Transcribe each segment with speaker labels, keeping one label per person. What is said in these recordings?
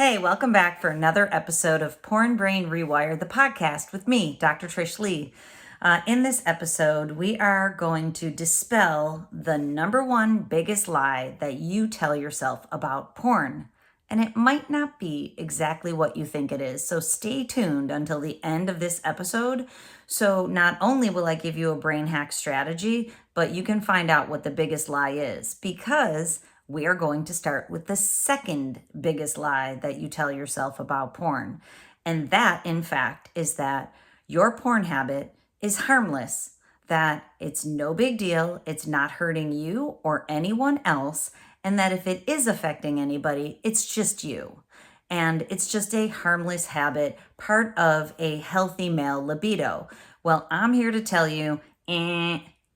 Speaker 1: Hey, welcome back for another episode of Porn Brain Rewire, the podcast with me, Dr. Trish Leigh. In this episode, we are going to dispel the number one biggest lie that you tell yourself about porn. And it might not be exactly what you think it is. So stay tuned until the end of this episode. So not only will I give you a brain hack strategy, but you can find out what the biggest lie is, because we are going to start with the second biggest lie that you tell yourself about porn. And that, in fact, is that your porn habit is harmless, that it's no big deal, it's not hurting you or anyone else, and that if it is affecting anybody, it's just you. And it's just a harmless habit, part of a healthy male libido. Well, I'm here to tell you,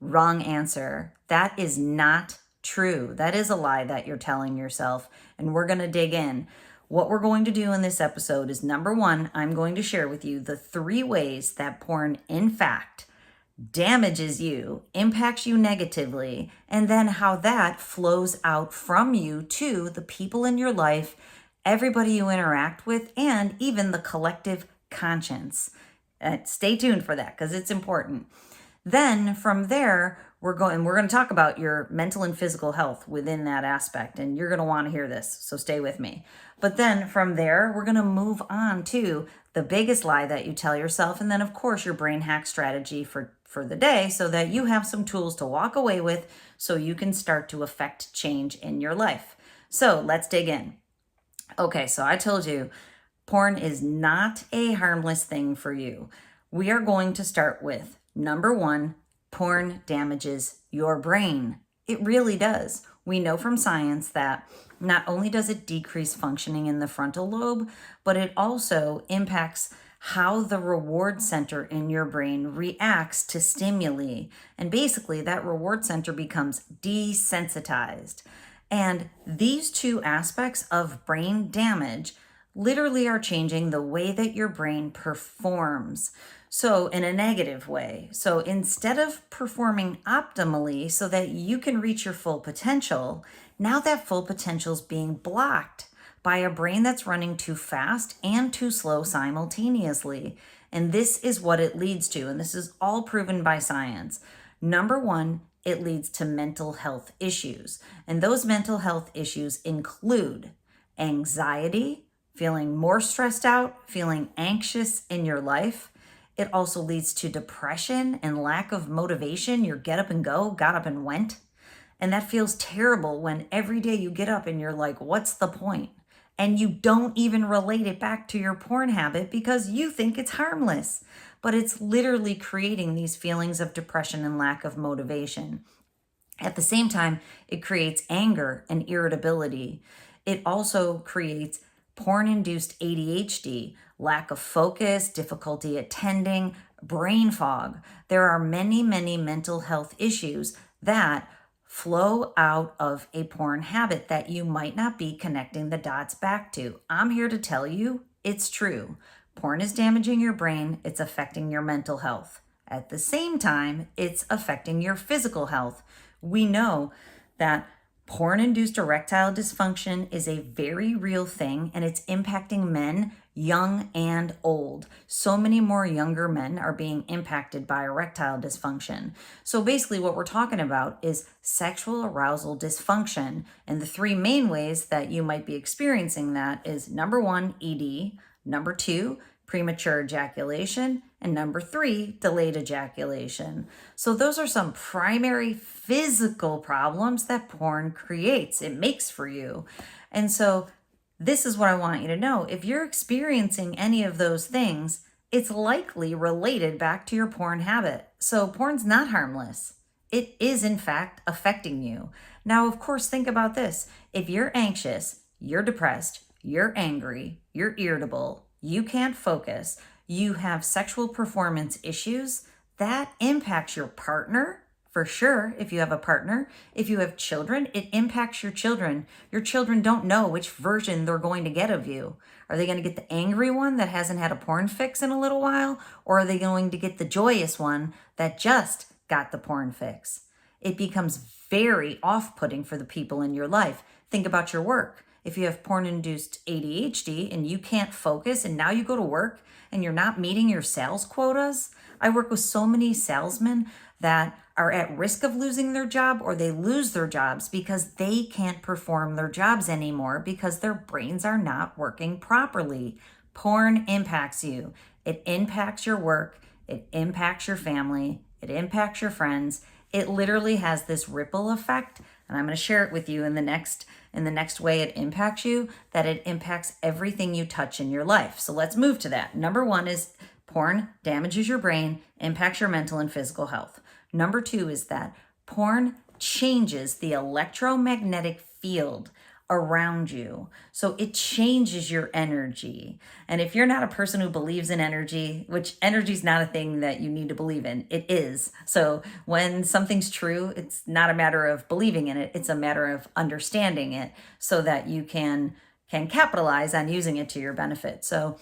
Speaker 1: wrong answer. That is not true. That is a lie that you're telling yourself, and we're going to dig in. What we're going to do in this episode is, number one, I'm going to share with you the 3 ways that porn, in fact, damages you, impacts you negatively, and then how that flows out from you to the people in your life, everybody you interact with, and even the collective conscience. Stay tuned for that, because it's important. Then from there, we're going to talk about your mental and physical health within that aspect, and you're going to want to hear this, so stay with me. But then from there, we're going to move on to the biggest lie that you tell yourself, and then of course your brain hack strategy for the day, so that you have some tools to walk away with so you can start to affect change in your life. So let's dig in. Okay, so I told you porn is not a harmless thing for you. We are going to start with number 1, porn damages your brain. It really does. We know from science that not only does it decrease functioning in the frontal lobe, but it also impacts how the reward center in your brain reacts to stimuli. And basically, that reward center becomes desensitized. And these 2 aspects of brain damage literally are changing the way that your brain performs. So in a negative way. So instead of performing optimally so that you can reach your full potential, now that full potential is being blocked by a brain that's running too fast and too slow simultaneously. And this is what it leads to. And this is all proven by science. Number 1, it leads to mental health issues. And those mental health issues include anxiety, feeling more stressed out, feeling anxious in your life. It also leads to depression and lack of motivation. Your get up and go, got up and went. And that feels terrible when every day you get up and you're like, what's the point? And you don't even relate it back to your porn habit because you think it's harmless. But it's literally creating these feelings of depression and lack of motivation. At the same time, it creates anger and irritability. It also creates porn-induced ADHD, lack of focus, difficulty attending, brain fog. There are many, many mental health issues that flow out of a porn habit that you might not be connecting the dots back to. I'm here to tell you it's true. Porn is damaging your brain. It's affecting your mental health. At the same time, it's affecting your physical health. We know that porn-induced erectile dysfunction is a very real thing, and it's impacting men, young and old. So many more younger men are being impacted by erectile dysfunction. So basically what we're talking about is sexual arousal dysfunction. And the 3 main ways that you might be experiencing that is number 1, ED, number 2, premature ejaculation, and number 3, delayed ejaculation. So those are some primary physical problems that porn creates, it makes for you. And so this is what I want you to know. If you're experiencing any of those things, it's likely related back to your porn habit. So porn's not harmless. It is, in fact, affecting you. Now, of course, think about this. If you're anxious, you're depressed, you're angry, you're irritable, you can't focus, you have sexual performance issues, that impacts your partner, for sure, if you have a partner. If you have children, it impacts your children. Your children don't know which version they're going to get of you. Are they going to get the angry one that hasn't had a porn fix in a little while? Or are they going to get the joyous one that just got the porn fix? It becomes very off-putting for the people in your life. Think about your work. if you have porn-induced ADHD and you can't focus and now you go to work and you're not meeting your sales quotas. I work with so many salesmen that are at risk of losing their job, or they lose their jobs because they can't perform their jobs anymore because their brains are not working properly. Porn impacts you. It impacts your work. It impacts your family. It impacts your friends. It literally has this ripple effect, and I'm going to share it with you in the next way it impacts you, that it impacts everything you touch in your life. So let's move to that. Number 1 is porn damages your brain, impacts your mental and physical health. Number 2 is that porn changes the electromagnetic field around you. So it changes your energy. And if you're not a person who believes in energy, which energy is not a thing that you need to believe in, it is. So when something's true, it's not a matter of believing in it, it's a matter of understanding it so that you can capitalize on using it to your benefit. So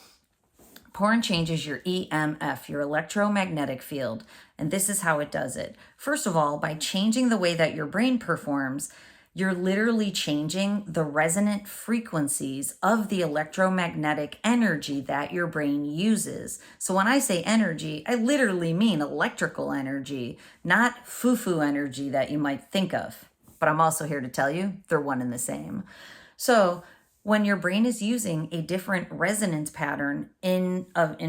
Speaker 1: porn changes your EMF, your electromagnetic field, and this is how it does it. First of all, by changing the way that your brain performs, you're literally changing the resonant frequencies of the electromagnetic energy that your brain uses. So when I say energy, I literally mean electrical energy, not foo-foo energy that you might think of. But I'm also here to tell you they're one and the same. So when your brain is using a different resonance pattern in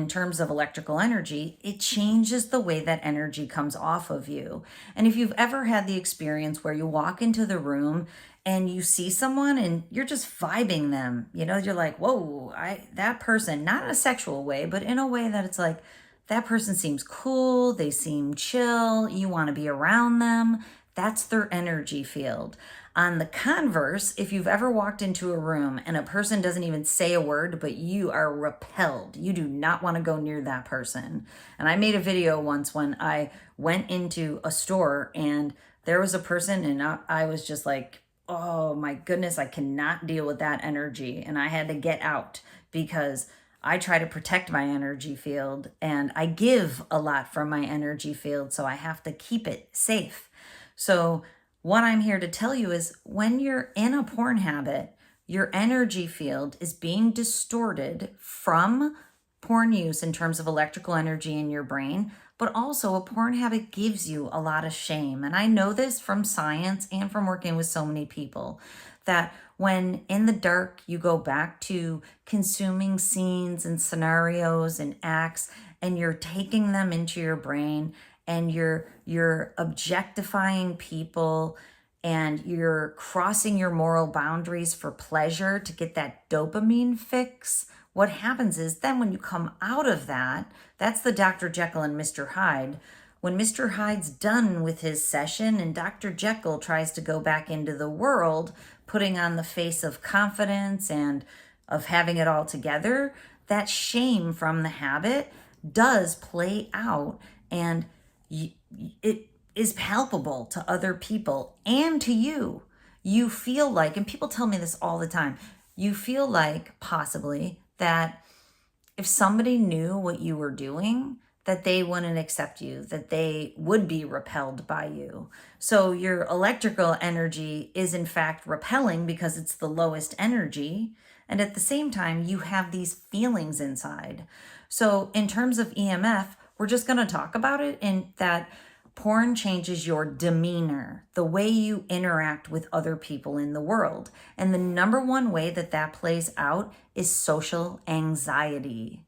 Speaker 1: terms of electrical energy, it changes the way that energy comes off of you. And if you've ever had the experience where you walk into the room and you see someone and you're just vibing them, you're like, whoa, that person, not in a sexual way, but in a way that it's like, that person seems cool, they seem chill, you want to be around them. That's their energy field. On the converse, if you've ever walked into a room and a person doesn't even say a word, but you are repelled, you do not want to go near that person. And I made a video once when I went into a store and there was a person and I was just like, oh my goodness, I cannot deal with that energy. And I had to get out because I try to protect my energy field and I give a lot from my energy field, so I have to keep it safe. So what I'm here to tell you is when you're in a porn habit, your energy field is being distorted from porn use in terms of electrical energy in your brain, but also a porn habit gives you a lot of shame. And I know this from science and from working with so many people, that when in the dark you go back to consuming scenes and scenarios and acts and you're taking them into your brain, and you're objectifying people and you're crossing your moral boundaries for pleasure to get that dopamine fix, what happens is then when you come out of that, that's the Dr. Jekyll and Mr. Hyde. When Mr. Hyde's done with his session and Dr. Jekyll tries to go back into the world, putting on the face of confidence and of having it all together, that shame from the habit does play out, and it is palpable to other people and to you. You feel like, and people tell me this all the time, you feel like possibly that if somebody knew what you were doing, that they wouldn't accept you, that they would be repelled by you. So your electrical energy is in fact repelling because it's the lowest energy. And at the same time, you have these feelings inside. So in terms of EMF, we're just going to talk about it in that porn changes your demeanor, the way you interact with other people in the world. And the number one way that that plays out is social anxiety.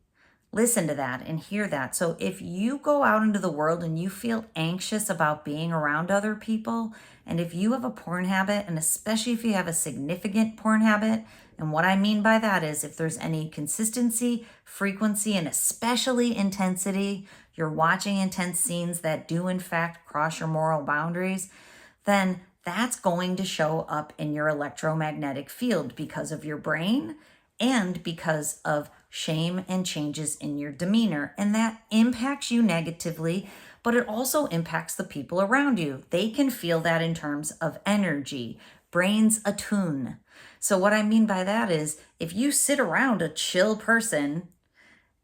Speaker 1: Listen to that and hear that. So if you go out into the world and you feel anxious about being around other people, and if you have a porn habit, and especially if you have a significant porn habit, and what I mean by that is if there's any consistency, frequency, and especially intensity, you're watching intense scenes that do in fact cross your moral boundaries, then that's going to show up in your electromagnetic field because of your brain and because of shame and changes in your demeanor. And that impacts you negatively, but it also impacts the people around you. They can feel that in terms of energy. Brains attune. So what I mean by that is if you sit around a chill person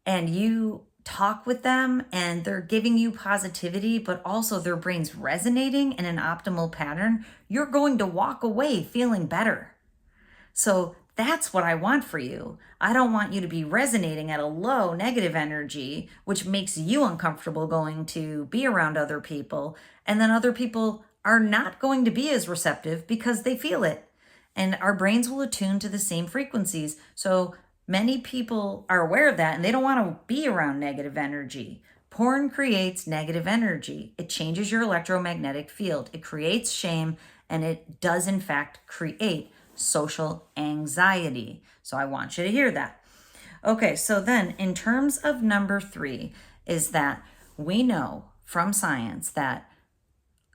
Speaker 1: and you talk with them and they're giving you positivity, but also their brain's resonating in an optimal pattern, you're going to walk away feeling better. So That's what I want for you. I don't want you to be resonating at a low negative energy, which makes you uncomfortable going to be around other people. And then other people are not going to be as receptive because they feel it. And our brains will attune to the same frequencies. So many people are aware of that and they don't want to be around negative energy. Porn creates negative energy. It changes your electromagnetic field. It creates shame, and it does in fact create social anxiety. So I want you to hear that. Okay, so then in terms of number 3 is that we know from science that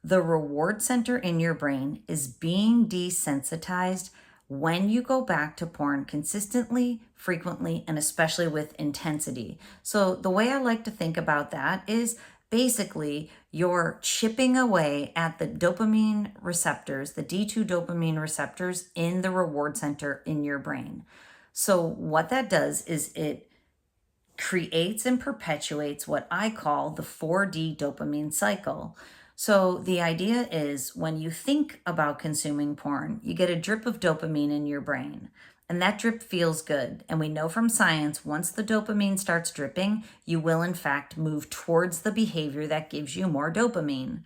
Speaker 1: the reward center in your brain is being desensitized when you go back to porn consistently, frequently, and especially with intensity. So the way I like to think about that is basically you're chipping away at the dopamine receptors, the D2 dopamine receptors in the reward center in your brain. So what that does is it creates and perpetuates what I call the 4D dopamine cycle. So the idea is when you think about consuming porn, you get a drip of dopamine in your brain. And that drip feels good. And we know from science, once the dopamine starts dripping, you will in fact move towards the behavior that gives you more dopamine.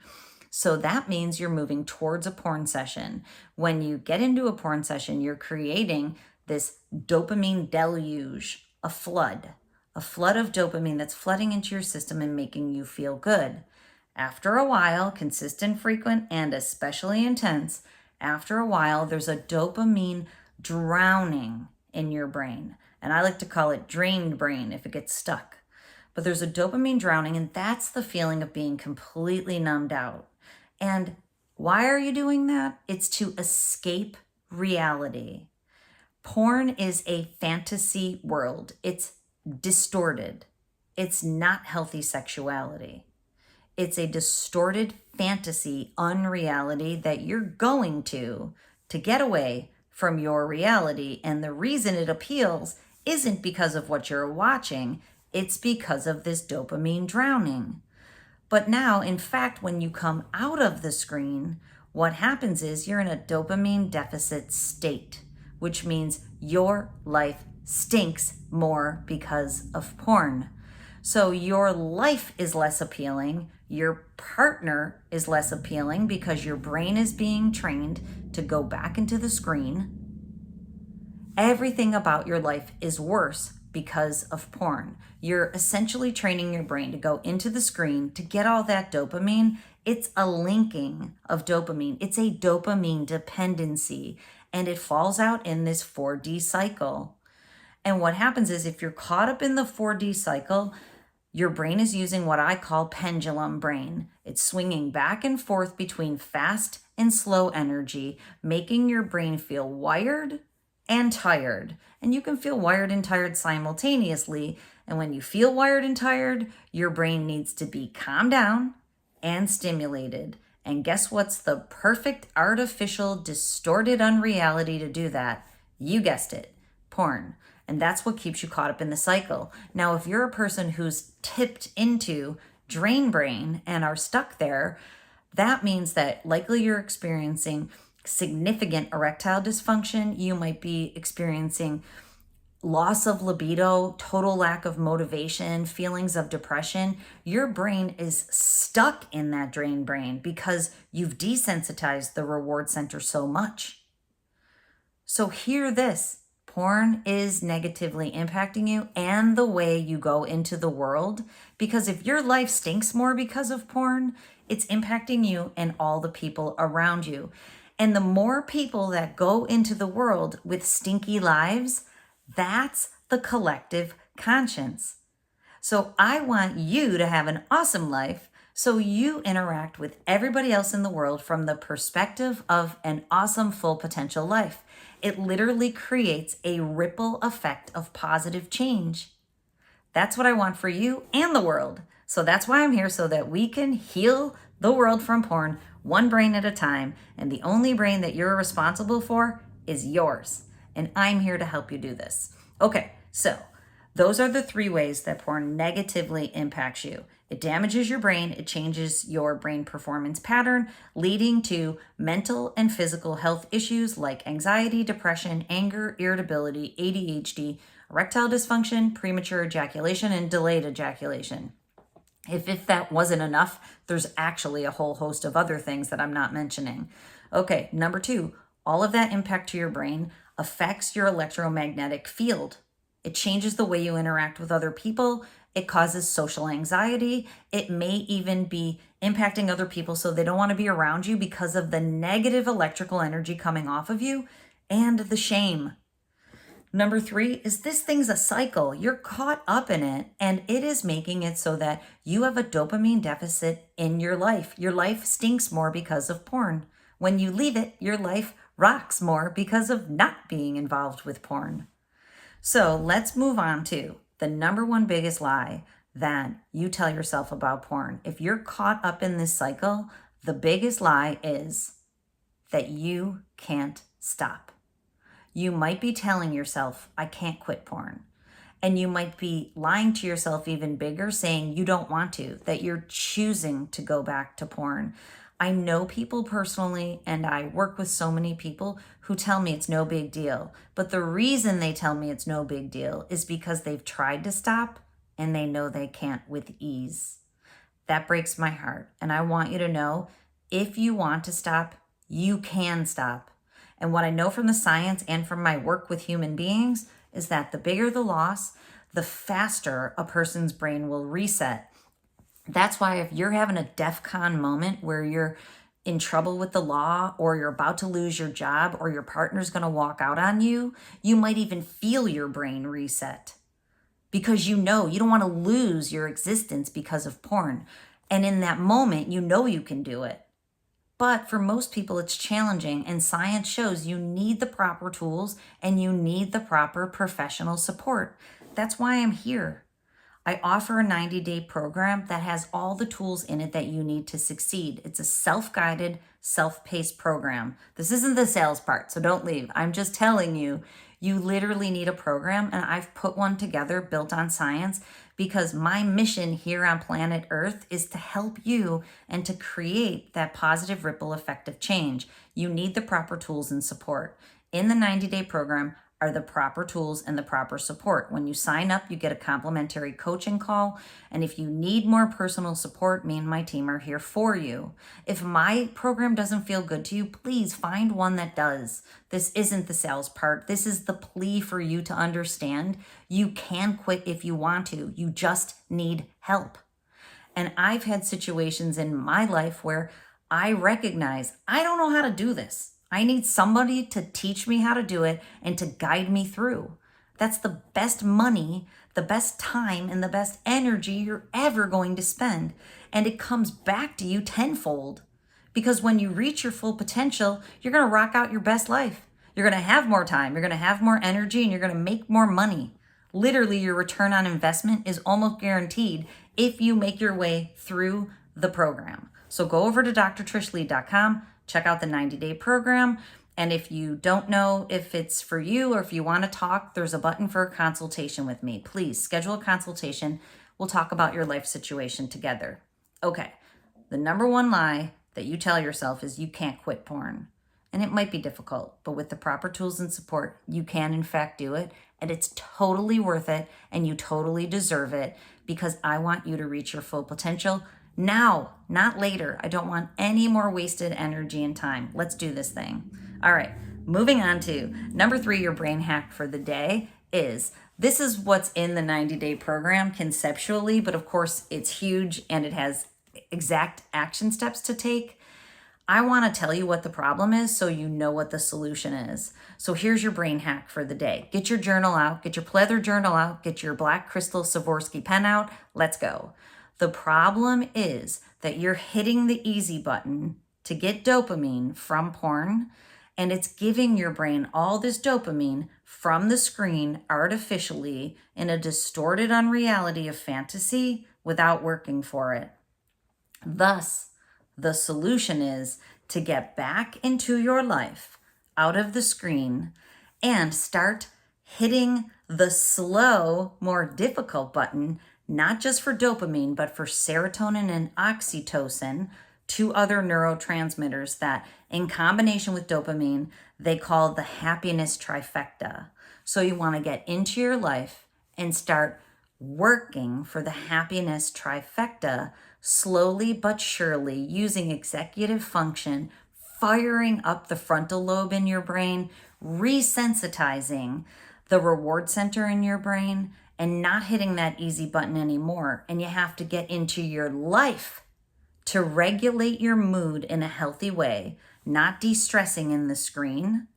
Speaker 1: So that means you're moving towards a porn session. When you get into a porn session, you're creating this dopamine deluge, a flood of dopamine that's flooding into your system and making you feel good. After a while, consistent, frequent, and especially intense, after a while, there's a dopamine drowning in your brain. And I like to call it drained brain if it gets stuck. But there's a dopamine drowning, and that's the feeling of being completely numbed out. And why are you doing that? It's to escape reality. Porn is a fantasy world. It's distorted. It's not healthy sexuality. It's a distorted fantasy, unreality that you're going to get away from your reality. And the reason it appeals isn't because of what you're watching, it's because of this dopamine drowning. But now, in fact, when you come out of the screen, what happens is you're in a dopamine deficit state, which means your life stinks more because of porn. So your life is less appealing. Your partner is less appealing because your brain is being trained to go back into the screen. Everything about your life is worse because of porn. You're essentially training your brain to go into the screen to get all that dopamine. It's a linking of dopamine. It's a dopamine dependency, and it falls out in this 4D cycle. And what happens is if you're caught up in the 4D cycle, your brain is using what I call pendulum brain. It's swinging back and forth between fast and slow energy, making your brain feel wired and tired. And you can feel wired and tired simultaneously. And when you feel wired and tired, your brain needs to be calmed down and stimulated. And guess what's the perfect artificial, distorted unreality to do that? You guessed it, porn. And that's what keeps you caught up in the cycle. Now, if you're a person who's tipped into drain brain and are stuck there, that means that likely you're experiencing significant erectile dysfunction. You might be experiencing loss of libido, total lack of motivation, feelings of depression. Your brain is stuck in that drain brain because you've desensitized the reward center so much. So hear this. Porn is negatively impacting you and the way you go into the world, because if your life stinks more because of porn, it's impacting you and all the people around you. And the more people that go into the world with stinky lives, that's the collective conscience. So I want you to have an awesome life so you interact with everybody else in the world from the perspective of an awesome full potential life. It literally creates a ripple effect of positive change. That's what I want for you and the world. So that's why I'm here, so that we can heal the world from porn, one brain at a time. And the only brain that you're responsible for is yours. And I'm here to help you do this. Okay, so those are the 3 ways that porn negatively impacts you. It damages your brain. It changes your brain performance pattern, leading to mental and physical health issues like anxiety, depression, anger, irritability, ADHD, erectile dysfunction, premature ejaculation, and delayed ejaculation. If that wasn't enough, there's actually a whole host of other things that I'm not mentioning. Okay, number 2, all of that impact to your brain affects your electromagnetic field. It changes the way you interact with other people. It causes social anxiety. It may even be impacting other people so they don't want to be around you because of the negative electrical energy coming off of you and the shame. Number 3 is this thing's a cycle. You're caught up in it, and it is making it so that you have a dopamine deficit in your life. Your life stinks more because of porn. When you leave it, your life rocks more because of not being involved with porn. So let's move on to the number 1 biggest lie that you tell yourself about porn. If you're caught up in this cycle, the biggest lie is that you can't stop. You might be telling yourself, I can't quit porn. And you might be lying to yourself even bigger, saying you don't want to, that you're choosing to go back to porn. I know people personally, and I work with so many people who tell me it's no big deal. But the reason they tell me it's no big deal is because they've tried to stop and they know they can't with ease. That breaks my heart. And I want you to know, if you want to stop, you can stop. And what I know from the science and from my work with human beings is that the bigger the loss, the faster a person's brain will reset. That's why if you're having a DEF-CON moment where you're in trouble with the law, or you're about to lose your job, or your partner's going to walk out on you, you might even feel your brain reset because you know you don't want to lose your existence because of porn. And in that moment, you know you can do it. But for most people, it's challenging, and science shows you need the proper tools and you need the proper professional support. That's why I'm here. I offer a 90-day program that has all the tools in it that you need to succeed. It's a self-guided, self-paced program. This isn't the sales part, so don't leave. I'm just telling you, you literally need a program, and I've put one together built on science because my mission here on planet Earth is to help you and to create that positive ripple effect of change. You need the proper tools and support. In the 90-day program are the proper tools and the proper support. When you sign up, you get a complimentary coaching call. And if you need more personal support, me and my team are here for you. If my program doesn't feel good to you, please find one that does. This isn't the sales part. This is the plea for you to understand you can quit if you want to. You just need help. And I've had situations in my life where I recognize I don't know how to do this. I need somebody to teach me how to do it and to guide me through. That's the best money, the best time, and the best energy you're ever going to spend. And it comes back to you tenfold. Because when you reach your full potential, you're going to rock out your best life. You're going to have more time, you're going to have more energy, and you're going to make more money. Literally, your return on investment is almost guaranteed if you make your way through the program. So go over to drtrishleigh.com. Check out the 90-day program. And if you don't know if it's for you or if you want to talk, there's a button for a consultation with me. Please schedule a consultation. We'll talk about your life situation together. Okay, the number 1 lie that you tell yourself is you can't quit porn. And it might be difficult, but with the proper tools and support, you can in fact do it. And it's totally worth it, and you totally deserve it, because I want you to reach your full potential now, not later. I don't want any more wasted energy and time. Let's do this thing. All right, moving on to number 3, your brain hack for the day is, this is what's in the 90-day program conceptually, but of course it's huge and it has exact action steps to take. I want to tell you what the problem is so you know what the solution is. So here's your brain hack for the day. Get your journal out, get your pleather journal out, get your black crystal Swarovski pen out. Let's go. The problem is that you're hitting the easy button to get dopamine from porn, and it's giving your brain all this dopamine from the screen artificially in a distorted unreality of fantasy without working for it. Thus, the solution is to get back into your life, out of the screen, and start hitting the slow, more difficult button not just for dopamine, but for serotonin and oxytocin, two other neurotransmitters that in combination with dopamine, they call the happiness trifecta. So you want to get into your life and start working for the happiness trifecta slowly but surely using executive function, firing up the frontal lobe in your brain, resensitizing the reward center in your brain, and not hitting that easy button anymore. And you have to get into your life to regulate your mood in a healthy way, not de-stressing in the screen,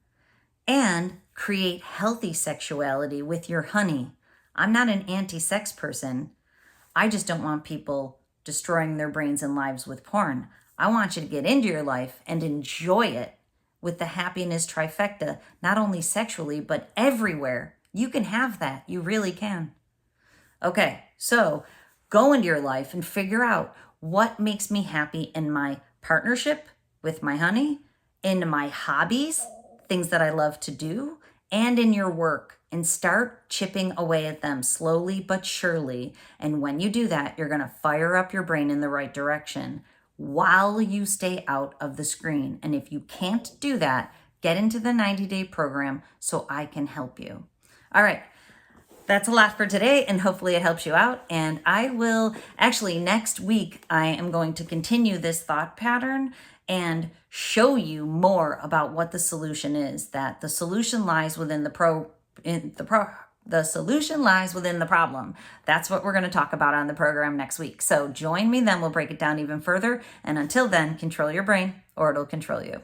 Speaker 1: and create healthy sexuality with your honey. I'm not an anti-sex person. I just don't want people destroying their brains and lives with porn. I want you to get into your life and enjoy it with the happiness trifecta, not only sexually, but everywhere. You can have that. You really can. Okay, so go into your life and figure out what makes me happy in my partnership with my honey, in my hobbies, things that I love to do, and in your work, and start chipping away at them slowly but surely. And when you do that, you're going to fire up your brain in the right direction while you stay out of the screen. And if you can't do that, get into the 90-day program so I can help you. All right. That's a lot for today, and hopefully it helps you out. And I will actually next week, I am going to continue this thought pattern and show you more about what the solution is, that the solution lies within the solution lies within the problem. That's what we're going to talk about on the program next week. So join me, then we'll break it down even further. And until then, control your brain or it'll control you.